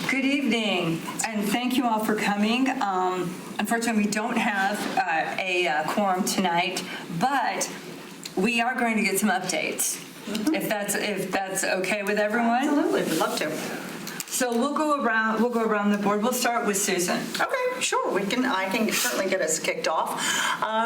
Good evening, and thank you all for coming. Unfortunately, we don't have a quorum tonight, but we are going to get some updates, if that's okay with everyone. Absolutely, we'd love to. So we'll go around the board. We'll start with Susan. Okay, sure. I can certainly get us kicked off.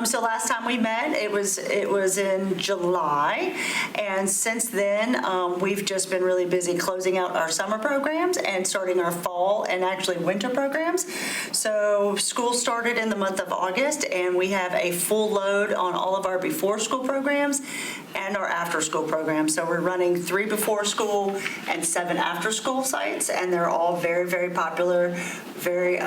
So last time we met, it was in July, and since then we've just been really busy closing out our summer programs and starting our fall and actually winter programs. So school started in the month of August, and we have a full load on all of our before school programs and our after school programs. So we're running 3 before school and 7 after school sites, and they're all very, very popular, very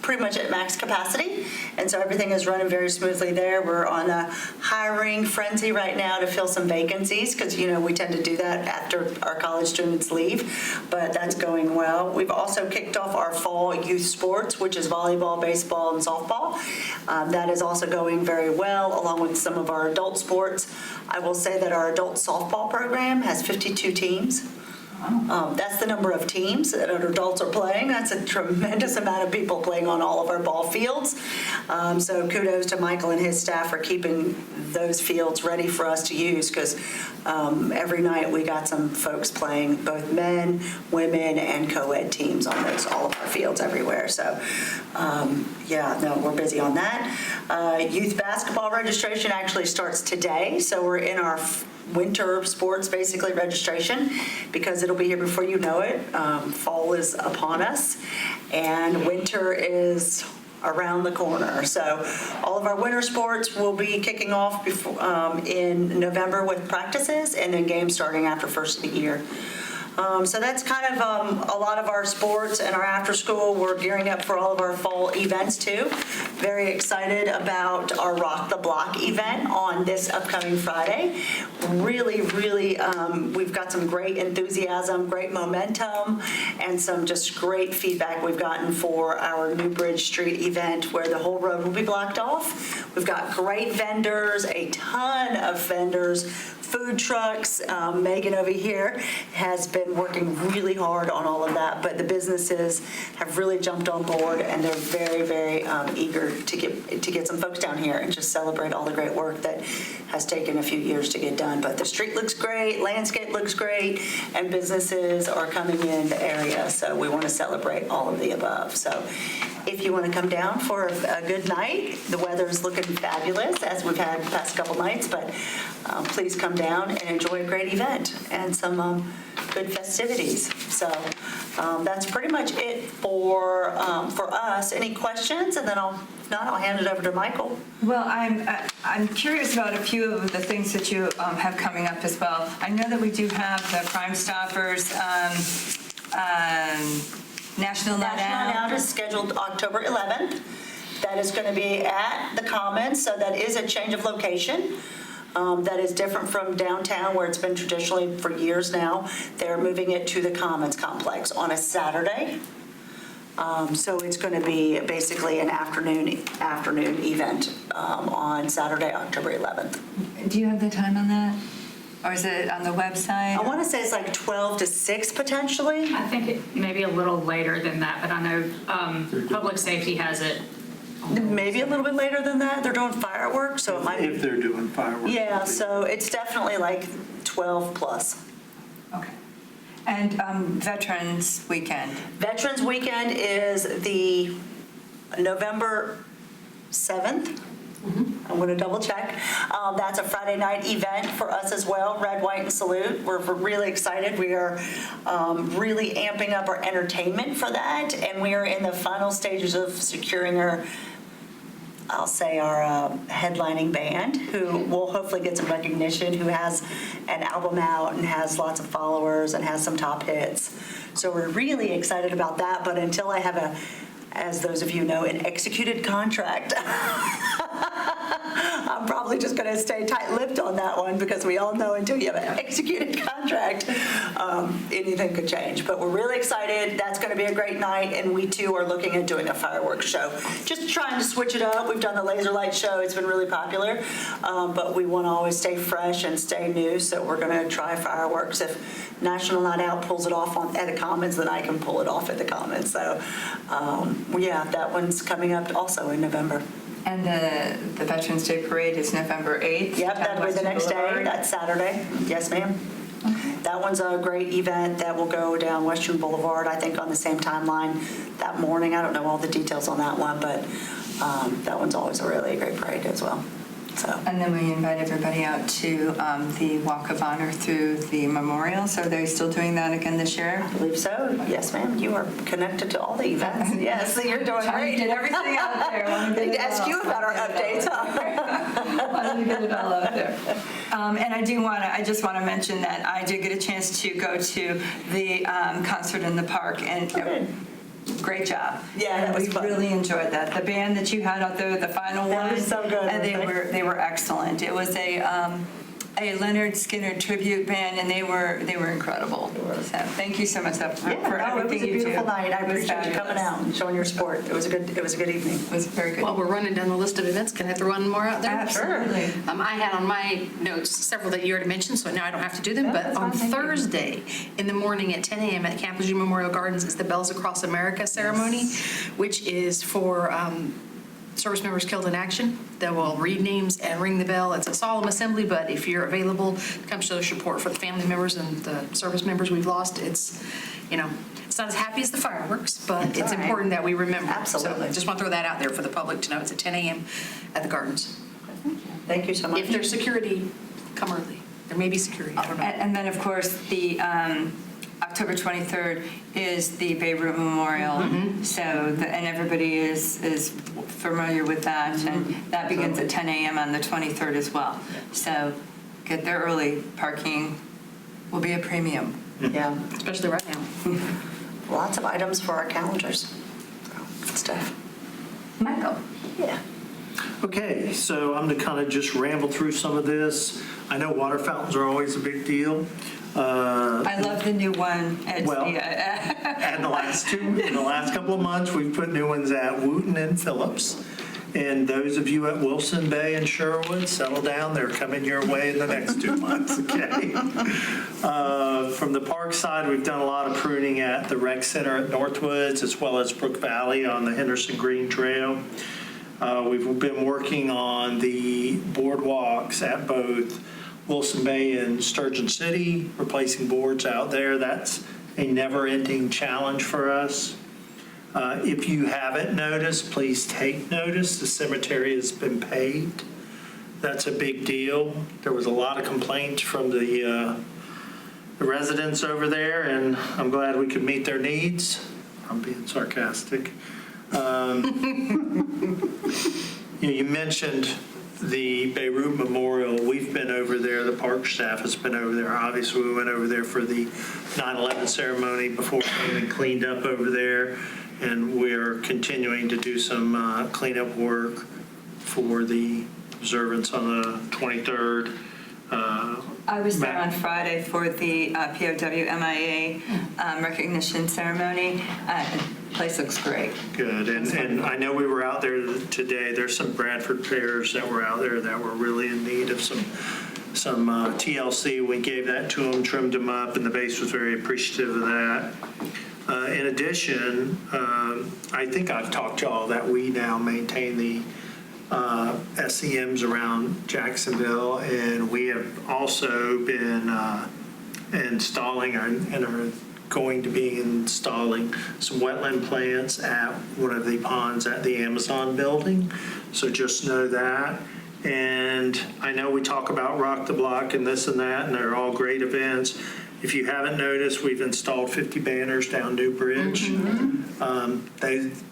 pretty much at max capacity, and so everything is running very smoothly there. We're on a hiring frenzy right now to fill some vacancies, because we tend to do that after our college students leave, but that's going well. We've also kicked off our fall youth sports, which is volleyball, baseball, and softball. That is also going very well, along with some of our adult sports. I will say that our adult softball program has 52 teams. That's the number of teams that our adults are playing. That's a tremendous amount of people playing on all of our ball fields. So kudos to Michael and his staff for keeping those fields ready for us to use, because every night we got some folks playing, both men, women, and co-ed teams on all of our fields everywhere. So we're busy on that. Youth basketball registration actually starts today, so we're in our winter sports basically registration, because it'll be here before you know it. Fall is upon us, and winter is around the corner. So all of our winter sports will be kicking off in November with practices, and then games starting after first of the year. So that's kind of a lot of our sports and our after school. We're gearing up for all of our fall events too. Very excited about our Rock the Block event on this upcoming Friday. Really, we've got some great enthusiasm, great momentum, and some just great feedback we've gotten for our New Bridge Street event, where the whole road will be blocked off. We've got great vendors, a ton of vendors, food trucks. Megan over here has been working really hard on all of that, but the businesses have really jumped on board, and they're very, very eager to get some folks down here and just celebrate all the great work that has taken a few years to get done. But the street looks great, landscape looks great, and businesses are coming in the area, so we want to celebrate all of the above. So if you want to come down for a good night, the weather is looking fabulous, as we've had the past couple nights, but please come down and enjoy a great event and some good festivities. So that's pretty much it for us. Any questions? And then if not, I'll hand it over to Michael. Well, I'm curious about a few of the things that you have coming up as well. I know that we do have the Crime Stoppers National Night Out is scheduled October 11th. That is going to be at the Commons, so that is a change of location. That is different from downtown, where it's been traditionally for years now. They're moving it to the Commons complex on a Saturday. So it's going to be basically an afternoon event on Saturday, October 11th. Do you have the time on that? Or is it on the website? I want to say it's like 12 to 6 potentially. I think it may be a little later than that, but I know public safety has it. Maybe a little bit later than that. They're doing fireworks, so it might be. If they're doing fireworks. Yeah, so it's definitely like 12 plus. Okay. And Veterans Weekend? Veterans Weekend is the November 7th. I'm going to double check. That's a Friday night event for us as well, Red, White, and Salute. We're really excited. We are really amping up our entertainment for that, and we are in the final stages of securing our headlining band, who will hopefully get some recognition, who has an album out and has lots of followers and has some top hits. So we're really excited about that, but until I have as those of you know, an executed contract, I'm probably just going to stay tight-lipped on that one because we all know until you have an executed contract, anything could change. But we're really excited. That's going to be a great night, and we too are looking at doing a fireworks show. Just trying to switch it up. We've done the laser light show. It's been really popular, but we want to always stay fresh and stay new, so we're going to try fireworks. If National Night Out pulls it off at the Commons, then I can pull it off at the Commons. So, yeah, that one's coming up also in November. And the Veterans Day Parade is November 8th? Yep, that'll be the Western next day. Boulevard. That's Saturday. Yes, ma'am. That one's a great event that will go down Western Boulevard, I think on the same timeline that morning. I don't know all the details on that one, but that one's always a really great parade as well. So. And then we invite everybody out to the Walk of Honor through the memorial. So are they still doing that again this year? I believe so. Yes, ma'am. You are connected to all the events. Yes, so you're doing Trying great. to get everything out there. I need to ask you about our updates, huh? Wanted to get it all out there. And I just want to mention that I did get a chance to go to the concert in the park, and great job. Yeah, that And was we fun. really enjoyed that. The band that you had out there, the final That one, was so good, and wasn't they were excellent. It was a Leonard Skinner tribute band, and they were incredible. So thank you so much for Yeah, no, it was a everything you do. beautiful night. I It was appreciate you coming fabulous. out and showing your support. It was a good evening. It was very good. While we're running down the list of events, can I throw one more out there? Absolutely. I had on my notes several that you already mentioned, so now I don't have to do them. No, But that's on fine, thank you. Thursday in the morning at 10 a.m. at Campus View Memorial Gardens is the Bells Across America ceremony, which is for service members killed in action. They will read names and ring the bell. It's a solemn assembly, but if you're available, come show support for the family members and the service members we've lost. It's not as happy as the fireworks, but it's all right. important that we remember. Absolutely. So I just want to throw that out there for the public to know. It's at 10 a.m. at the Gardens. Thank you so much. If there's security, come early. There may be security, I don't know. And then, of course, the October 23rd is the Babe Ruth Memorial. So, and everybody is familiar with that, and that begins at 10 a.m. on the 23rd as well. So get there early. Parking will be a premium. Yeah, Especially right now. lots of items for our calendars. Good stuff. Michael? Yeah. Okay, so I'm going to kind of just ramble through some of this. I know water fountains are always a big deal. I love the new one. It's Well, the, And in the last couple of months, we've put new ones at Wooten and Phillips. And those of you at Wilson Bay and Sherwood, settle down. They're coming your way in the next 2 months, okay? From the park side, we've done a lot of pruning at the rec center at Northwoods, as well as Brook Valley on the Henderson Green Trail. We've been working on the boardwalks at both Wilson Bay and Sturgeon City, replacing boards out there. That's a never-ending challenge for us. If you haven't noticed, please take notice. The cemetery has been paved. That's a big deal. There was a lot of complaints from the residents over there, and I'm glad we could meet their needs. I'm being sarcastic. You mentioned the Beirut Memorial. We've been over there. The park staff has been over there. Obviously, we went over there for the 9/11 ceremony before and cleaned up over there. And we're continuing to do some cleanup work for the observance on the 23rd. I was there on Friday for the POW MIA recognition ceremony. The place looks great. Good, and I know we were out there today. There's some Bradford pears that were out there that were really in need of some TLC. We gave that to them, trimmed them up, and the base was very appreciative of that. In addition, I think I've talked to y'all that we now maintain the SEMs around Jacksonville, and we have also been installing and are going to be installing some wetland plants at one of the ponds at the Amazon building. So just know that. And I know we talk about Rock the Block and this and that, and they're all great events. If you haven't noticed, we've installed 50 banners down New Bridge.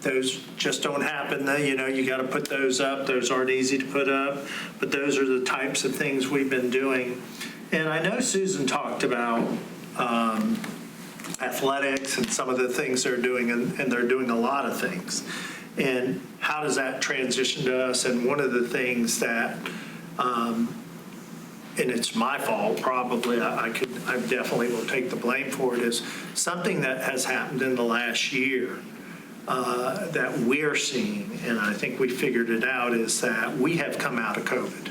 Those just don't happen. You got to put those up. Those aren't easy to put up, but those are the types of things we've been doing. And I know Susan talked about athletics and some of the things they're doing, and they're doing a lot of things. And how does that transition to us? And one of the things that, and it's my fault, probably, I definitely will take the blame for it, is something that has happened in the last year that we're seeing, and I think we figured it out, is that we have come out of COVID.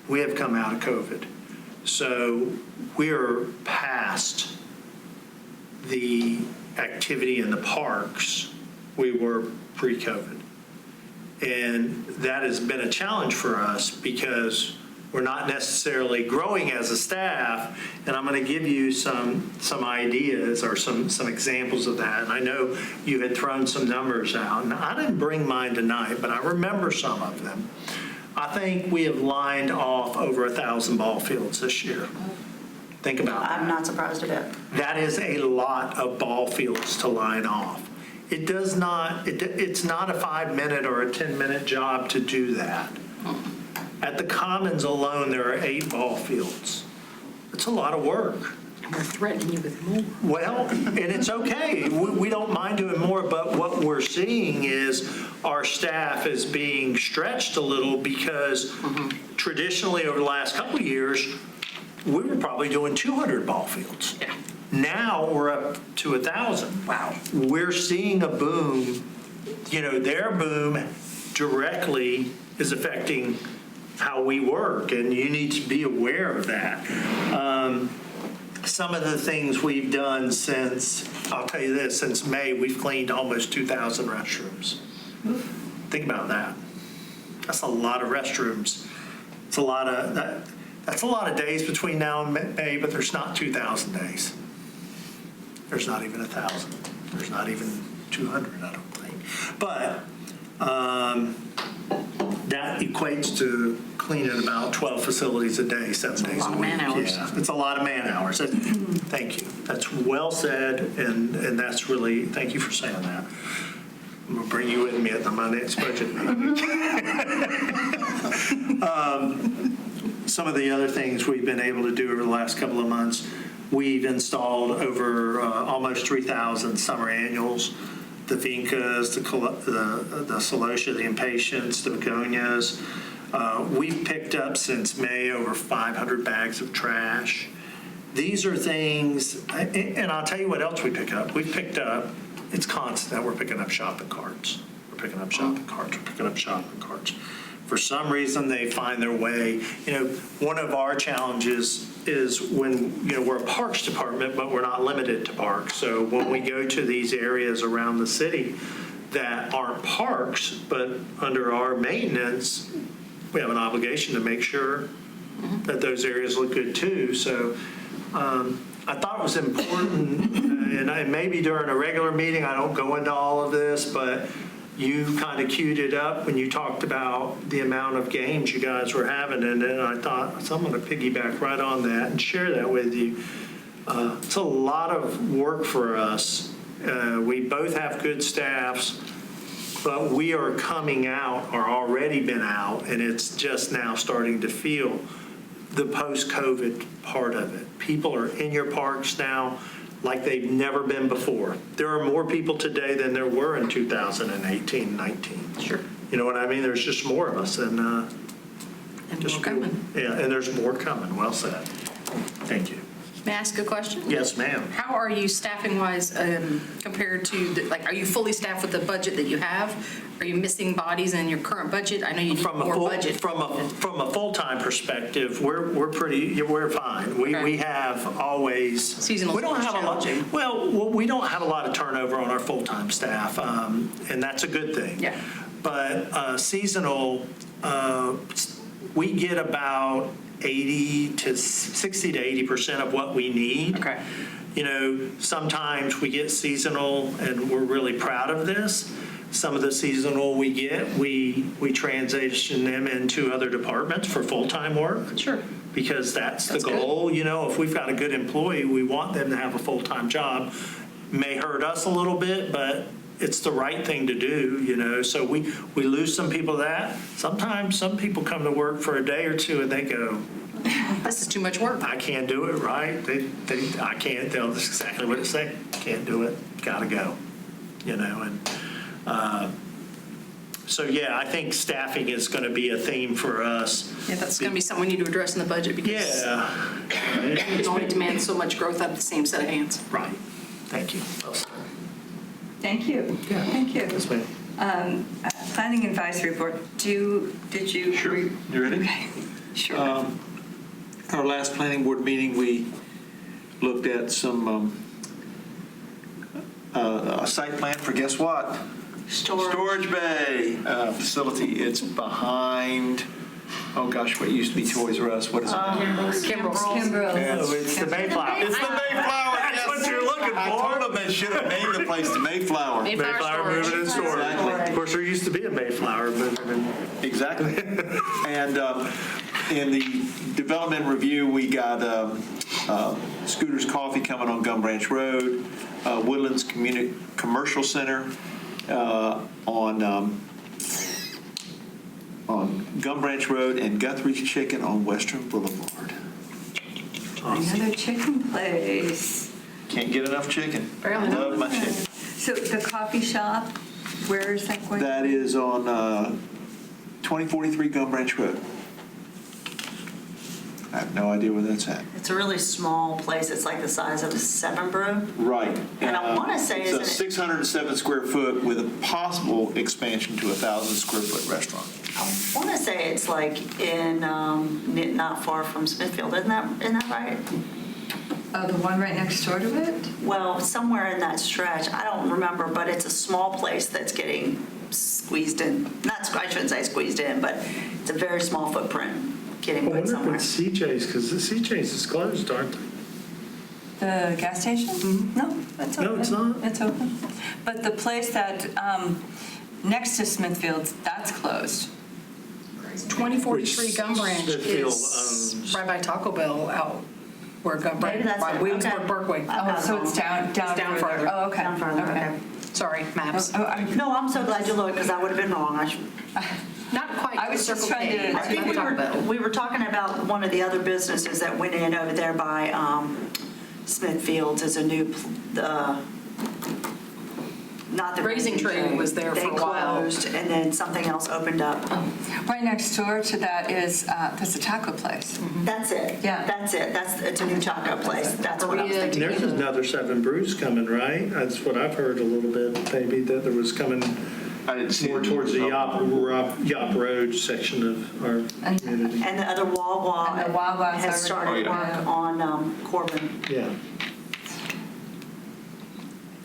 We have come out of COVID. So we're past the activity in the parks we were pre-COVID. And that has been a challenge for us because we're not necessarily growing as a staff. And I'm going to give you some ideas or some examples of that. And I know you had thrown some numbers out. And I didn't bring mine tonight, but I remember some of them. I think we have lined off over 1,000 ball fields this year. Think about that. I'm not surprised a bit. That is a lot of ball fields to line off. It does not, it's not a 5-minute or a 10-minute job to do that. At the Commons alone, there are 8 ball fields. It's a lot of work. And we're threatening you with more. Well, and it's okay. We don't mind doing more, but what we're seeing is our staff is being stretched a little because traditionally over the last couple of years, we were probably doing 200 ball fields. Yeah. Now we're up to 1,000. Wow. We're seeing a boom, their boom directly is affecting how we work, and you need to be aware of that. Some of the things we've done I'll tell you this, since May, we've cleaned almost 2,000 restrooms. Think about that. That's a lot of restrooms. It's a lot of that's a lot of days between now and May, but there's not 2,000 days. There's not even 1,000. There's not even 200, I don't think. But that equates to cleaning about 12 facilities a day, 7 days a week. a lot of man-hours. Yeah, it's a lot of man-hours. Thank you. That's well said, and that's really, thank you for saying that. I'm going to bring you with me at my next budget meeting. Some of the other things we've been able to do over the last couple of months, we've installed over almost 3,000 summer annuals, the Vincas, the Celosia, the Impatiens, the Begonias. We've picked up since May over 500 bags of trash. These are things, and I'll tell you what else we pick up. We've picked up, it's constant that we're picking up shopping carts. We're picking up shopping carts. We're picking up shopping carts. For some reason, they find their way. One of our challenges is when, we're a parks department, but we're not limited to parks. So when we go to these areas around the city that aren't parks, but under our maintenance, we have an obligation to make sure that those areas look good too. So I thought it was important, and maybe during a regular meeting, I don't go into all of this, but you kind of queued it up when you talked about the amount of games you guys were having, and then I thought, so I'm going to piggyback right on that and share that with you. It's a lot of work for us. We both have good staffs, but we are coming out, or already been out, and it's just now starting to feel the post-COVID part of it. People are in your parks now like they've never been before. There are more people today than there were in 2018, 19. Sure. You know what I mean? There's just more of us, and And more coming. Yeah, and there's more coming. Well said. Thank you. May I ask a question? Yes, ma'am. How are you staffing-wise compared to, are you fully staffed with the budget that you have? Are you missing bodies in your current budget? I know you need more budget. From a full-time perspective, we're fine. Okay. We have always. Seasonal We don't have a lot. challenging. Well, we don't have a lot of turnover on our full-time staff, and that's a good thing. Yeah. But seasonal, we get about 60 to 80% of what we need. Okay. Sometimes we get seasonal, and we're really proud of this. Some of the seasonal we get, we transition them into other departments for full-time work. Sure. Because that's the That's good. goal. If we've got a good employee, we want them to have a full-time job. May hurt us a little bit, but it's the right thing to do, So we lose some people to that. Sometimes some people come to work for a day or two and they go, This is too much work. I can't do it, right? I can't. That's exactly what it say. Can't do it. Gotta go. and so, yeah, I think staffing is going to be a theme for us. Yeah, that's going to be something we need to address in the budget because Yeah. we can only demand so much growth out of the same set of hands. Right. Thank you. Thank you. Yeah. Thank you. Yes, ma'am. Planning Advisory Board, did you? Sure. You ready? Okay, sure. Our last planning board meeting, we looked at some, a site plan for guess what? Storage bay facility. It's behind, oh gosh, what used to be Toys R Us, what is it? Kimbrell's. Oh, it's the Mayflower. It's the Mayflower. That's yes. what you're looking I for. told them they should have named the place the Mayflower. Mayflower moving and storage. Exactly. Of course, there used to be a Mayflower moving and. Exactly. And in the development review, we got Scooter's Coffee coming on Gum Branch Road, Woodlands Commercial Center on Gum Branch Road, and Guthrie's Chicken on Western Boulevard. Another chicken place. Can't get enough chicken. Apparently not. Love my chicken. So the coffee shop, where is that going? That is on 2043 Gum Branch Road. I have no idea where that's at. It's a really small place. It's like the size of a 7-brew. Right. And I wanna say, it's a isn't it- 607 square foot with a possible expansion to a 1,000 square foot restaurant. I want to say it's like in, not far from Smithfield. Isn't that right? Oh, the one right next door to it? Well, somewhere in that stretch. I don't remember, but it's a small place that's getting squeezed in. I shouldn't say squeezed in, but it's a very small footprint getting I put wonder somewhere. if it's CJ's, because the CJ's is closed, aren't they? The gas station? No, it's open. No, it's not? It's open. But the place that, next to Smithfield's, that's closed. 2043 Which Gum Branch Smithfield is owns. right by Taco Bell out where Gum Branch, Maybe that's by it. Williamsburg Okay. Parkway. Oh, so it's down down further. Oh, okay. Down further, okay. Sorry, maps. Oh, No, I'm so glad you looked because I would have been wrong. Not quite. I was just Circle trying K, to- I right think by Taco Bell. we were talking about one of the other businesses that went in over there by Smithfield's is a new, not the Raising Tree was there for a while. They closed, and then something else opened up. Right next door to that is, there's a taco place. That's it. Yeah. That's it. It's a new taco place. That's what I was Maria thinking. There's another 7 Brews coming, right? That's what I've heard a little bit, maybe, that there was coming I didn't see more it. towards the Yop Road section of our community. And the other Wawa And the Wawa's has over started there. work on Corbin. Yeah.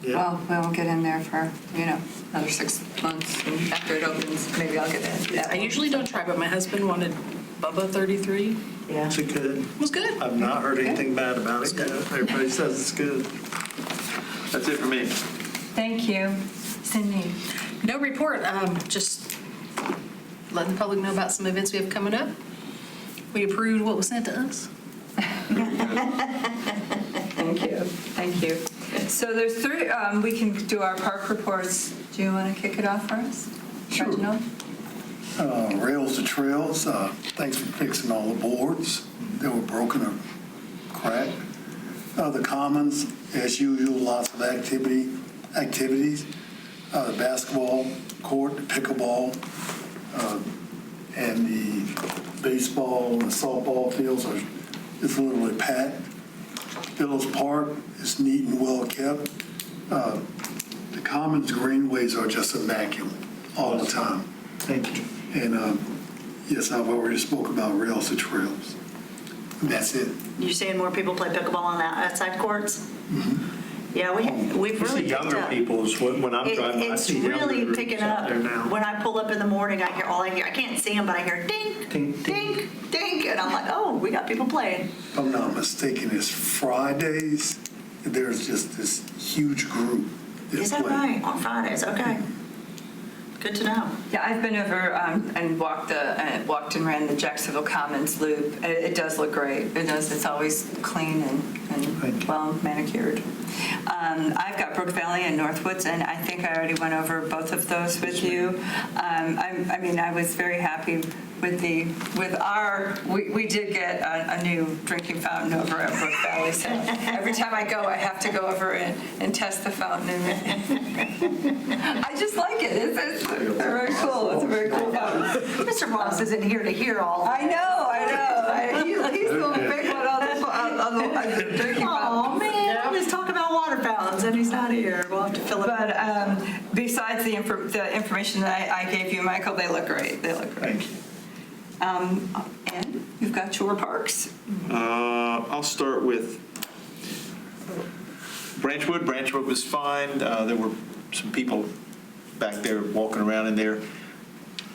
Yeah. Well, we'll get in there for, another 6 months, and after it opens, maybe I'll get in. I usually don't try, but my husband wanted Bubba 33. Yeah. Is it good? It was good. I've not heard anything bad about it. Everybody says it's good. That's it for me. Thank you. Cindy? No report, just letting the public know about some events we have coming up. We approved what was sent to us. Thank you. Thank you. So there's 3, we can do our park reports. Do you want to kick it off for us? Sure. Reginald? Rails to Trails, thanks for fixing all the boards that were broken or cracked. The Commons, as usual, lots of activities. The basketball court, the pickleball, and the baseball and the softball fields are just literally packed. Phillips Park is neat and well kept. The Commons greenways are just immaculate all the time. Thank you. And yes, I've already spoke about Rails to Trails. And that's it. You seeing more people play pickleball on the outside courts? Yeah, we've You see really picked younger up. people's, when I'm driving, I It's see younger really groups picking out up. there now. When I pull up in the morning, I can't see them, but I hear ding, Ding, ding. ding, ding, and I'm like, oh, we got people playing. If I'm not mistaken, it's Fridays. There's just this huge group. Is that play. right? On Fridays, okay. Good to know. Yeah, I've been over and walked and ran the Jacksonville Commons loop. It does look great. It does. It's always clean and Thank and you. well manicured. I've got Brook Valley and Northwoods, and I think I already went over both of those with you. I mean, I was very happy with our, we did get a new drinking fountain over at Brook Valley, so every time I go, I have to go over and test the fountain. I just like it. It's very cool. It's a very cool fountain. Mr. Ross isn't here to hear all. I know. He's the big one on the drinking fountain. Oh, man, let's talk about water fountains, and he's not here. We'll have to fill it. But besides the information that I gave you, Michael, they look great. They look great. Thank you. And you've got your parks. I'll start with Branchwood. Branchwood was fine. There were some people back there walking around in there.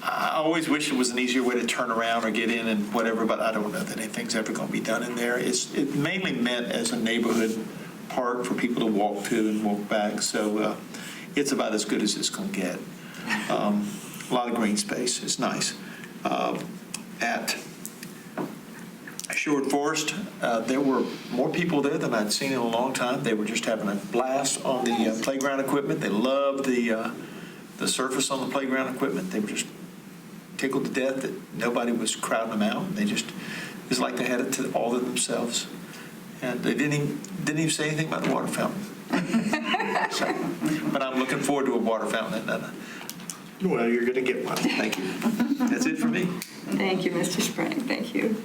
I always wish it was an easier way to turn around or get in and whatever, but I don't know that anything's ever going to be done in there. It mainly meant as a neighborhood park for people to walk to and walk back, so it's about as good as it's going to get. A lot of green space. It's nice. At Sherwood Forest, there were more people there than I'd seen in a long time. They were just having a blast on the playground equipment. They loved the surface on the playground equipment. They were just tickled to death that nobody was crowding them out. They just, it was like they had it to all to themselves. And they didn't even say anything about the water fountain. So, but I'm looking forward to a water fountain. Well, you're going to get one. Thank you. That's it for me. Thank you, Mr. Spring. Thank you.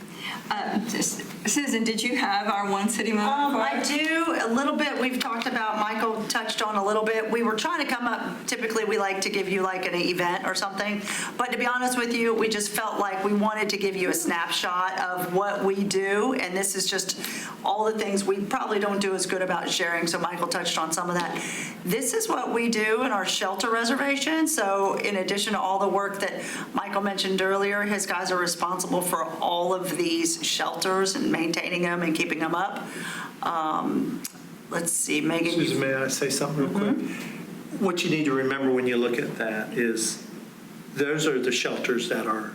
Susan, did you have our One City Moment? I do, a little bit. We've talked about, Michael touched on a little bit. We were trying to come up, typically we like to give you like an event or something, but to be honest with you, we just felt like we wanted to give you a snapshot of what we do, and this is just all the things we probably don't do as good about sharing, so Michael touched on some of that. This is what we do in our shelter reservation, so in addition to all the work that Michael mentioned earlier, his guys are responsible for all of these shelters and maintaining them and keeping them up. Let's see, Megan. Susan, may I say something real quick? What you need to remember when you look at that is those are the shelters that are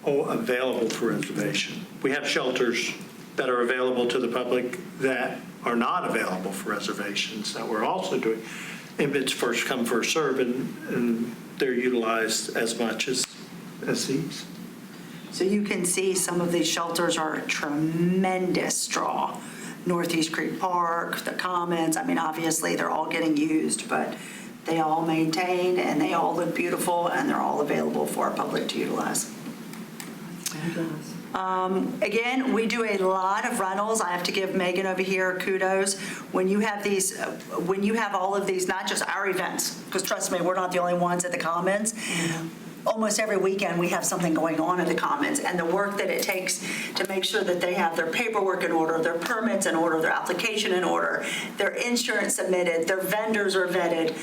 available for reservation. We have shelters that are available to the public that are not available for reservations that we're also doing. And it's first come, first serve, and they're utilized as much as these. So you can see some of these shelters are a tremendous draw. Northeast Creek Park, the Commons, I mean, obviously they're all getting used, but they all maintain and they all look beautiful and they're all available for our public to utilize. Again, we do a lot of rentals. I have to give Megan over here kudos. When you have these, when you have all of these, not just our events, because trust me, we're not the only ones at the Commons. Almost every weekend we have something going on in the Commons, and the work that it takes to make sure that they have their paperwork in order, their permits in order, their application in order, their insurance submitted, their vendors are vetted.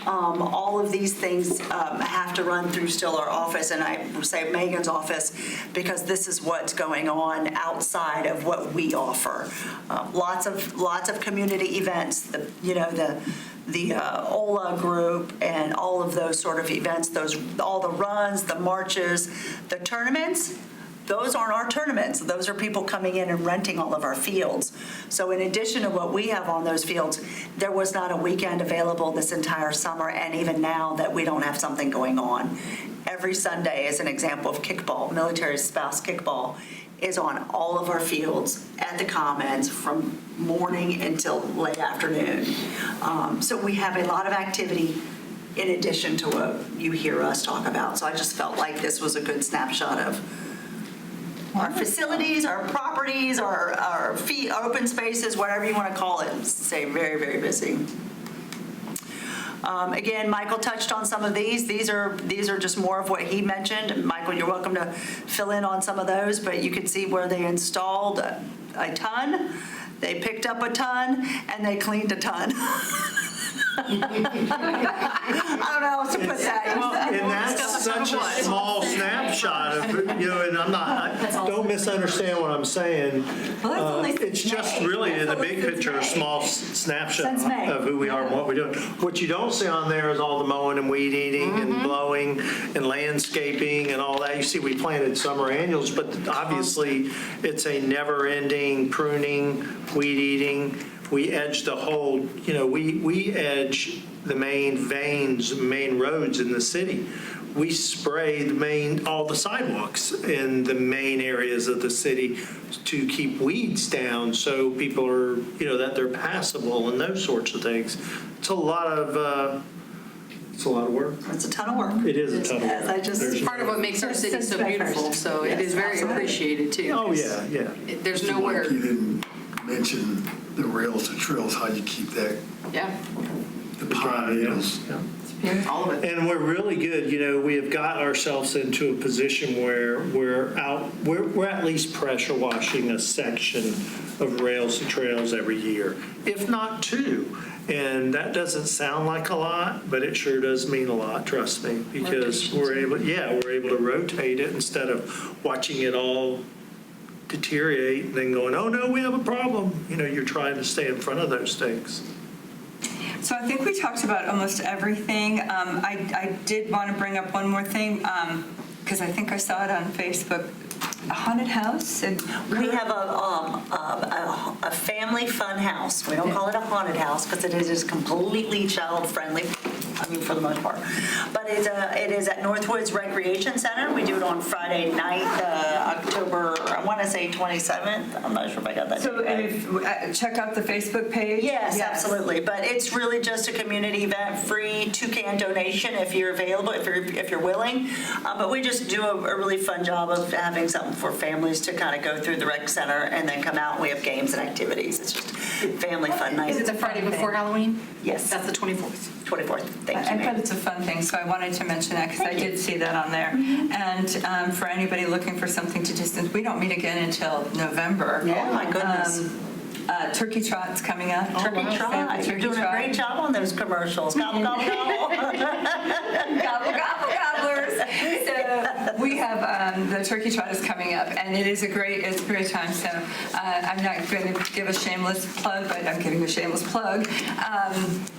All of these things have to run through still our office, and I say Megan's office, because this is what's going on outside of what we offer. Lots of community events, the OLA group and all of those sort of events, all the runs, the marches, the tournaments, those aren't our tournaments. Those are people coming in and renting all of our fields. So in addition to what we have on those fields, there was not a weekend available this entire summer, and even now that we don't have something going on. Every Sunday is an example of kickball, military spouse kickball, is on all of our fields at the Commons from morning until late afternoon. So we have a lot of activity in addition to what you hear us talk about. So I just felt like this was a good snapshot of our facilities, our properties, our open spaces, whatever you want to call it. Say very, very busy. Again, Michael touched on some of these. These are just more of what he mentioned. Michael, you're welcome to fill in on some of those, but you can see where they installed a ton, they picked up a ton, and they cleaned a ton. I don't know how to put that. And that's such a small snapshot of, and don't misunderstand what I'm saying. Well, that's only It's since just May. really, in the That's only big since picture, a May. small snapshot Since May. of who we are and what we're doing. What you don't see on there is all the mowing and weed eating and blowing and landscaping and all that. You see, we planted summer annuals, but obviously, it's a never-ending pruning, weed eating. We edge the whole, we edge the main veins, main roads in the city. We spray all the sidewalks in the main areas of the city to keep weeds down, so people are, that they're passable and those sorts of things. It's a lot of work. It's a ton of work. It is a ton of As I work. just- There's- Part of what makes our city so beautiful, so it is very appreciated too. Oh, yeah, yeah. There's Like nowhere, you didn't mention the rails to trails, how you keep that, yeah, the pine needles. Yeah. all of it. And we're really good, we have got ourselves into a position where we're at least pressure washing a section of rails to trails every year, if not two. And that doesn't sound like a lot, but it sure does mean a lot, trust me, because we're able to rotate it instead of watching it all deteriorate and then going, oh no, we have a problem. You're trying to stay in front of those things. So I think we talked about almost everything. I did want to bring up one more thing, because I think I saw it on Facebook, a haunted house. And We have a family fun house. We don't call it a haunted house because it is completely child-friendly, for the most part. But it is at Northwoods Recreation Center. We do it on Friday night, October, I want to say 27th. I'm not sure if I got that. So date right. check out the Facebook page. Yes, absolutely. But it's really just a community event, free two-can donation if you're available, if you're willing. But we just do a really fun job of having something for families to kind of go through the rec center and then come out and we have games and activities. It's just family fun night. Is it the Friday before Halloween? Yes. That's the 24th. 24th. Thank you, I ma'am. bet it's a fun thing, so I wanted to mention that because I did see that on there. And for anybody looking for something to do, since we don't meet again until November. Oh, my goodness. Turkey Trot's coming up. Turkey Trot. You're doing a great job on those commercials. Gobble, gobble, gobble. Gobble, gobble, gobblers. So we have, the Turkey Trot is coming up, and it's a great time. So I'm not going to give a shameless plug, but I'm giving a shameless plug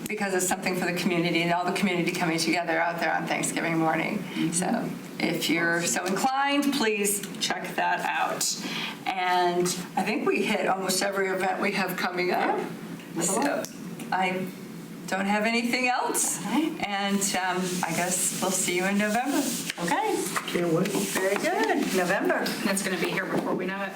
because it's something for the community and all the community coming together out there on Thanksgiving morning. So if you're so inclined, please check that out. And I think we hit almost every event we have coming up. So I don't have anything else. And I guess we'll see you in November. Okay, Can't wait. very good. November. That's going to be here before we know it.